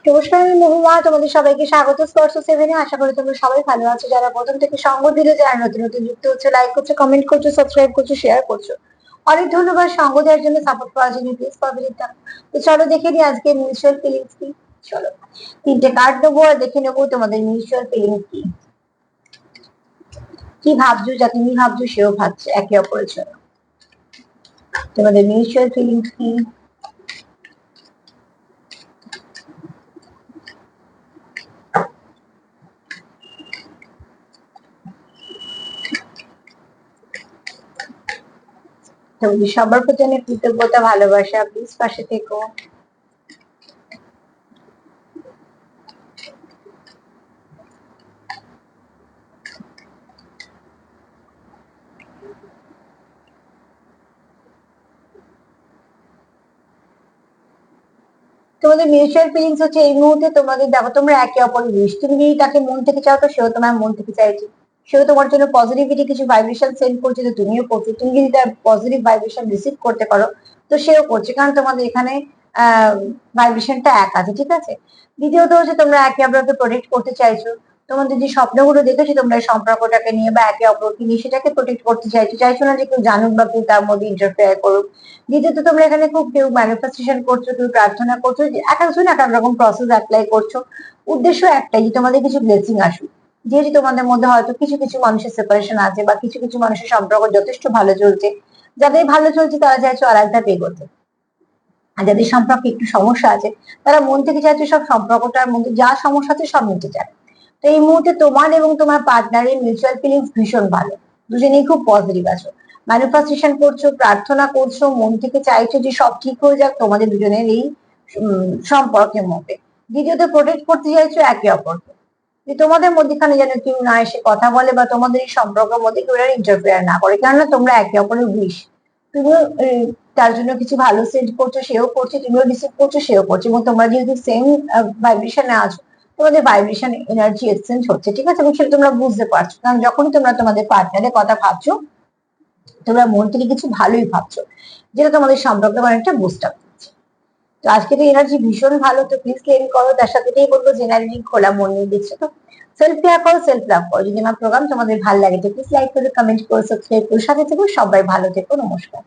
নমস্কার, আমি মহুমা। তোমাদের সবাইকে স্বাগত স্পর্শ সেভেনে। আশা করি তোমরা সবাই ভালো আছো। যারা প্রথম থেকে সঙ্গ দিলে, যারা নতুন নতুন যুক্ত হচ্ছে, লাইক করছো, কমেন্ট করছো, সাবস্ক্রাইব করছো, শেয়ার করছো, অনেক ধন্যবাদ। সঙ্গ দেওয়ার জন্য, সাপোর্ট করার জন্য প্লিজ পজিটিভ থাকো। তো চলো দেখে নিই আজকে মিউচুয়াল ফিলিংস কি। চলো তিনটে কার্ড নেবো আর দেখে নেবো তোমাদের মিউচুয়াল ফিলিংস কি। কি ভাবছো, যা তুমি ভাবছো সেও ভাবছে একে অপরের জন্য। তোমাদের মিউচুয়াল ফিলিংস কি। তোমাদের সবার প্রতি অনেক কৃতজ্ঞতা, ভালোবাসা। প্লিজ পাশে থেকো। তোমাদের মিউচুয়াল ফিলিংস হচ্ছে এই মুহূর্তে তোমাদের, দেখো তোমরা একে অপরের উইশ। তুমি যদি তাকে মন থেকে চাও তো সেও তোমার মন থেকে চাইছে। সেও তোমার জন্য পজিটিভিটি কিছু ভাইব্রেশন সেন্ড করছে, তো তুমিও করছো। তুমি যদি তার পজিটিভ ভাইব্রেশন রিসিভ করতে পারো তো সেও করছে, কারণ তোমাদের এখানে ভাইব্রেশনটা এক আছে, ঠিক আছে। দ্বিতীয়ত হচ্ছে তোমরা একে অপরকে প্রোটেক্ট করতে চাইছো। তোমাদের যে স্বপ্নগুলো দেখেছো তোমরা এই সম্পর্কটাকে নিয়ে বা একে অপরকে নিয়ে, সেটাকে প্রোটেক্ট করতে চাইছো। চাইছো না যে কেউ জানুক বা কেউ তার মধ্যে ইন্টারফেয়ার করুক। দ্বিতীয়ত তোমরা এখানে খুব কেউ ম্যানিফেস্টেশন করছো, কেউ প্রার্থনা করছো, যে এক একজন এক এক রকম প্রসেস অ্যাপ্লাই করছো। উদ্দেশ্য একটাই, যে তোমাদের কিছু ব্লেসিং আসুক। যেহেতু তোমাদের মধ্যে হয়তো কিছু কিছু মানুষের সেপারেশন আছে বা কিছু কিছু মানুষের সম্পর্ক যথেষ্ট ভালো চলছে। যাদের ভালো চলছে তারা চাইছো আর একটা এগোতে। আর যাদের সম্পর্কে একটু সমস্যা আছে তারা মন থেকে চাইছে সব সম্পর্কটার মধ্যে যা সমস্যা আছে সব মিটে যায়। তো এই মুহূর্তে তোমার এবং তোমার পার্টনারের মিউচুয়াল ফিলিংস ভীষণ ভালো। দুজনেই খুব পজিটিভ আছো। ম্যানিফেস্টেশন করছো, প্রার্থনা করছো, মন থেকে চাইছো যে সব ঠিক হয়ে যাক তোমাদের দুজনের এই সম্পর্কের মধ্যে। দ্বিতীয়ত প্রোটেক্ট করতে চাইছো একে অপরকে, যে তোমাদের মধ্যখানে যেন কেউ না এসে কথা বলে বা তোমাদের এই সম্পর্কের মধ্যে কেউ ইন্টারফেয়ার না করে, কেননা তোমরা একে অপরের উইশ। তুমিও তার জন্য কিছু ভালো সেন্ড করছো, সেও করছে, তুমিও রিসিভ করছো, সেও করছে, এবং তোমরা যেহেতু সেম ভাইব্রেশনে আছো তোমাদের ভাইব্রেশন এনার্জি এক্সচেঞ্জ হচ্ছে, ঠিক আছে। এবং সেটা তোমরা বুঝতে পারছো, কারণ যখনই তোমরা তোমাদের পার্টনারের কথা ভাবছো তোমরা মন থেকে কিছু ভালোই ভাবছো, যেটা তোমাদের সম্পর্কে অনেকটা বুস্ট আপ দিচ্ছে। তো আজকে তো এনার্জি ভীষণ ভালো, তো প্লিজ ক্লেম করো। তার সাথে এটাই বলবো যে এনার্জি খোলা মন নিয়ে দিচ্ছে। তো সেলফ কেয়ার করো, সেলফ লাভ করো। যদি আমার প্রোগ্রাম তোমাদের ভালো লাগে তো প্লিজ লাইক করো, কমেন্ট করো, সাবস্ক্রাইব করো, সাথে থেকো। সবাই ভালো থেকো। নমস্কার।